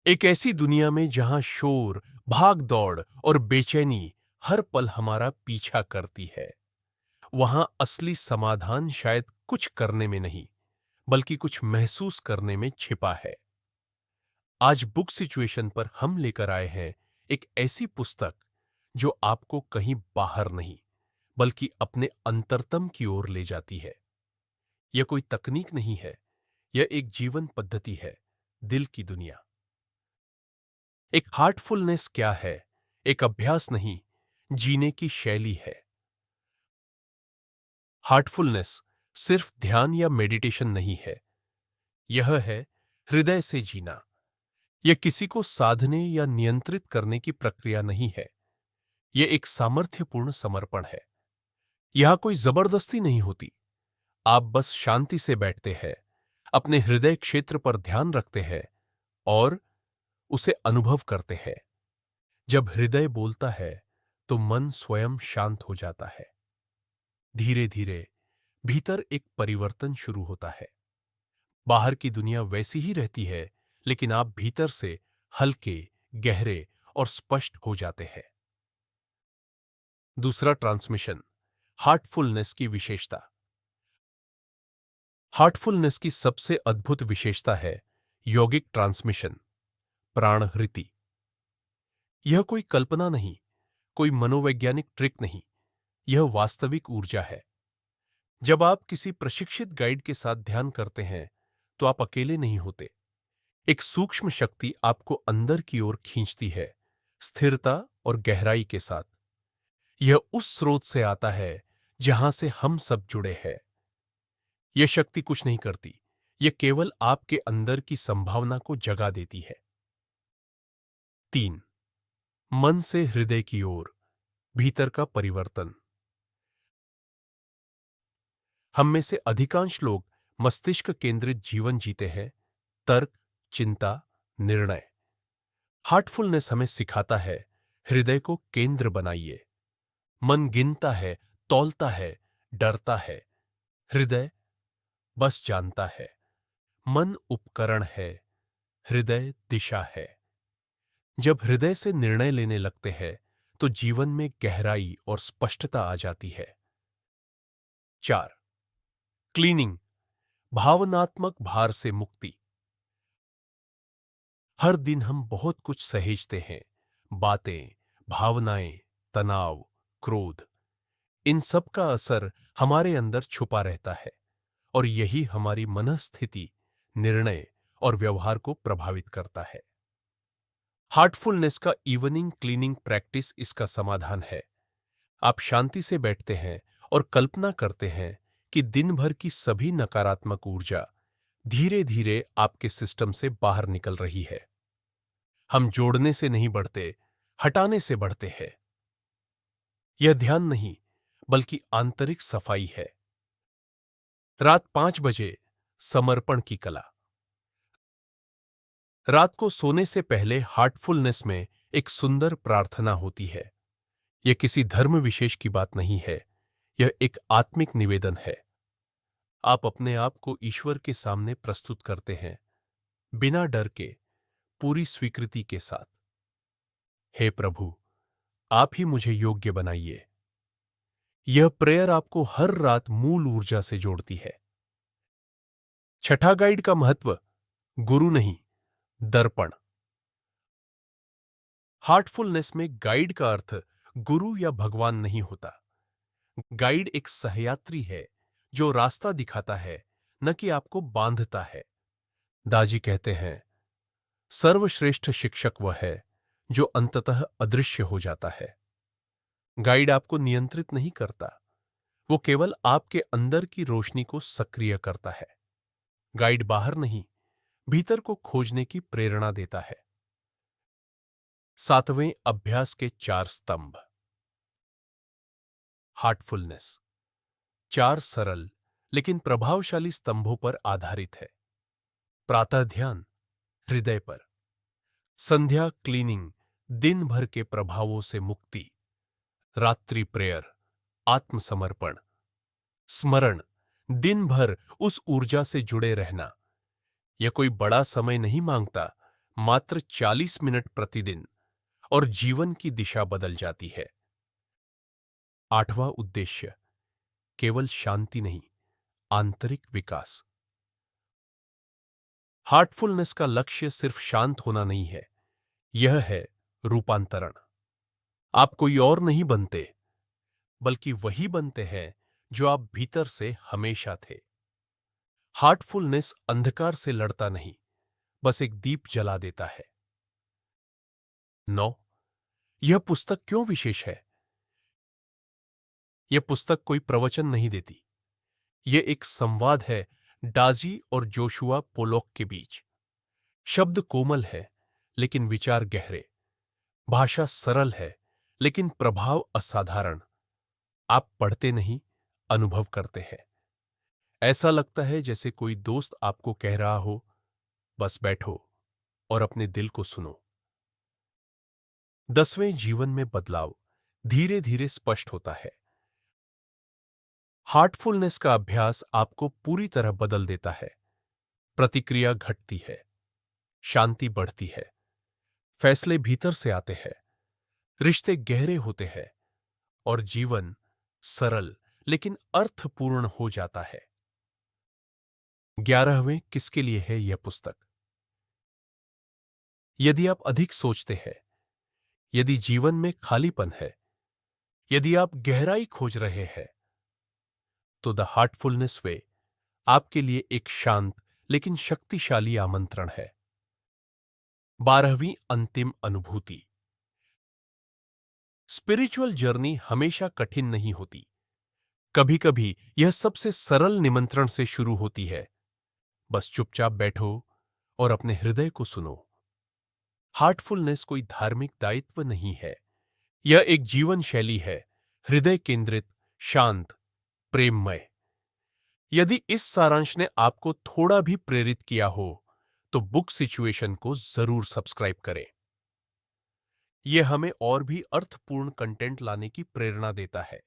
एक ऐसी दुनिया में जहां शोर, भाग दौड़ और बेचैनी हर पल हमारा पीछा करती है, वहां असली समाधान शायद कुछ करने में नहीं, बल्कि कुछ महसूस करने में छिपा है। आज बुक सिचुएशन पर हम लेकर आए हैं एक ऐसी पुस्तक जो आपको कहीं बाहर नहीं, बल्कि अपने अंतरतम की ओर ले जाती है। यह कोई तकनीक नहीं है, यह एक जीवन पद्धति है, दिल की दुनिया। एक हार्टफुलनेस क्या है? एक अभ्यास नहीं, जीने की शैली है। हार्टफुलनेस सिर्फ ध्यान या मेडिटेशन नहीं है, यह है हृदय से जीना। यह किसी को साधने या नियंत्रित करने की प्रक्रिया नहीं है, यह एक सामर्थ्यपूर्ण समर्पण है। यहां कोई जबरदस्ती नहीं होती। आप बस शांति से बैठते हैं, अपने हृदय क्षेत्र पर ध्यान रखते हैं और उसे अनुभव करते हैं। जब हृदय बोलता है तो मन स्वयं शांत हो जाता है। धीरे धीरे भीतर एक परिवर्तन शुरू होता है। बाहर की दुनिया वैसी ही रहती है, लेकिन आप भीतर से हल्के, गहरे और स्पष्ट हो जाते हैं। दूसरा ट्रांसमिशन, हार्टफुलनेस की विशेषता। हार्टफुलनेस की सबसे अद्भुत विशेषता है यौगिक ट्रांसमिशन, प्राणहृति। यह कोई कल्पना नहीं, कोई मनोवैज्ञानिक ट्रिक नहीं, यह वास्तविक ऊर्जा है। जब आप किसी प्रशिक्षित गाइड के साथ ध्यान करते हैं, तो आप अकेले नहीं होते। एक सूक्ष्म शक्ति आपको अंदर की ओर खींचती है, स्थिरता और गहराई के साथ। यह उस स्रोत से आता है जहां से हम सब जुड़े हैं। यह शक्ति कुछ नहीं करती, यह केवल आपके अंदर की संभावना को जगा देती है। 3. मन से हृदय की ओर, भीतर का परिवर्तन। हम में से अधिकांश लोग मस्तिष्क केंद्रित जीवन जीते हैं, तर्क, चिंता, निर्णय। हार्टफुलनेस हमें सिखाता है, हृदय को केंद्र बनाइए। मन गिनता है, तौलता है, डरता है। हृदय बस जानता है। मन उपकरण है, हृदय दिशा है। जब हृदय से निर्णय लेने लगते हैं, तो जीवन में गहराई और स्पष्टता आ जाती है। 4. क्लीनिंग, भावनात्मक भार से मुक्ति। हर दिन हम बहुत कुछ सहेजते हैं, बातें, भावनाएं, तनाव, क्रोध। इन सब का असर हमारे अंदर छुपा रहता है और यही हमारी मनःस्थिति, निर्णय और व्यवहार को प्रभावित करता है। हार्टफुलनेस का इवनिंग क्लीनिंग प्रैक्टिस इसका समाधान है। आप शांति से बैठते हैं और कल्पना करते हैं कि दिन भर की सभी नकारात्मक ऊर्जा धीरे धीरे आपके सिस्टम से बाहर निकल रही है। हम जोड़ने से नहीं बढ़ते, हटाने से बढ़ते हैं। यह ध्यान नहीं, बल्कि आंतरिक सफाई है। रात 5 बजे, समर्पण की कला। रात को सोने से पहले हार्टफुलनेस में एक सुंदर प्रार्थना होती है। यह किसी धर्म विशेष की बात नहीं है, यह एक आत्मिक निवेदन है। आप अपने आप को ईश्वर के सामने प्रस्तुत करते हैं, बिना डर के, पूरी स्वीकृति के साथ। हे प्रभु, आप ही मुझे योग्य बनाइए। यह प्रेयर आपको हर रात मूल ऊर्जा से जोड़ती है। छठा गाइड का महत्व, गुरु नहीं, दर्पण। हार्टफुलनेस में गाइड का अर्थ गुरु या भगवान नहीं होता। गाइड एक सहयात्री है जो रास्ता दिखाता है, न कि आपको बांधता है। दाजी कहते हैं, सर्वश्रेष्ठ शिक्षक वह है जो अंततः अदृश्य हो जाता है। गाइड आपको नियंत्रित नहीं करता, वो केवल आपके अंदर की रोशनी को सक्रिय करता है। गाइड बाहर नहीं, भीतर को खोजने की प्रेरणा देता है। 7वें अभ्यास के 4 स्तंभ। हार्टफुलनेस 4 सरल लेकिन प्रभावशाली स्तंभों पर आधारित है। प्रातः ध्यान, हृदय पर। संध्या क्लीनिंग, दिन भर के प्रभावों से मुक्ति। रात्रि प्रेयर, आत्मसमर्पण। स्मरण, दिन भर उस ऊर्जा से जुड़े रहना। यह कोई बड़ा समय नहीं मांगता, मात्र 40 मिनट प्रतिदिन और जीवन की दिशा बदल जाती है। 8वां उद्देश्य, केवल शांति नहीं, आंतरिक विकास। हार्टफुलनेस का लक्ष्य सिर्फ शांत होना नहीं है, यह है रूपांतरण। आप कोई और नहीं बनते, बल्कि वही बनते हैं जो आप भीतर से हमेशा थे। हार्टफुलनेस अंधकार से लड़ता नहीं, बस एक दीप जला देता है। 9, यह पुस्तक क्यों विशेष है? यह पुस्तक कोई प्रवचन नहीं देती। यह एक संवाद है डाजी और जोशुआ पोलोक के बीच। शब्द कोमल है, लेकिन विचार गहरे। भाषा सरल है, लेकिन प्रभाव असाधारण। आप पढ़ते नहीं, अनुभव करते हैं। ऐसा लगता है जैसे कोई दोस्त आपको कह रहा हो, बस बैठो और अपने दिल को सुनो। 10वें, जीवन में बदलाव धीरे धीरे स्पष्ट होता है। हार्टफुलनेस का अभ्यास आपको पूरी तरह बदल देता है। प्रतिक्रिया घटती है, शांति बढ़ती है, फैसले भीतर से आते हैं, रिश्ते गहरे होते हैं और जीवन सरल लेकिन अर्थपूर्ण हो जाता है। 11वें, किसके लिए है यह पुस्तक? यदि आप अधिक सोचते हैं, यदि जीवन में खालीपन है, यदि आप गहराई खोज रहे हैं, तो द हार्टफुलनेस वे आपके लिए एक शांत लेकिन शक्तिशाली आमंत्रण है। 12वीं, अंतिम अनुभूति। स्पिरिचुअल जर्नी हमेशा कठिन नहीं होती। कभी कभी यह सबसे सरल निमंत्रण से शुरू होती है। बस चुपचाप बैठो और अपने हृदय को सुनो। हार्टफुलनेस कोई धार्मिक दायित्व नहीं है, यह एक जीवन शैली है, हृदय केंद्रित, शांत, प्रेममय। यदि इस सारांश ने आपको थोड़ा भी प्रेरित किया हो, तो बुक सिचुएशन को जरूर सब्सक्राइब करें। यह हमें और भी अर्थपूर्ण कंटेंट लाने की प्रेरणा देता है।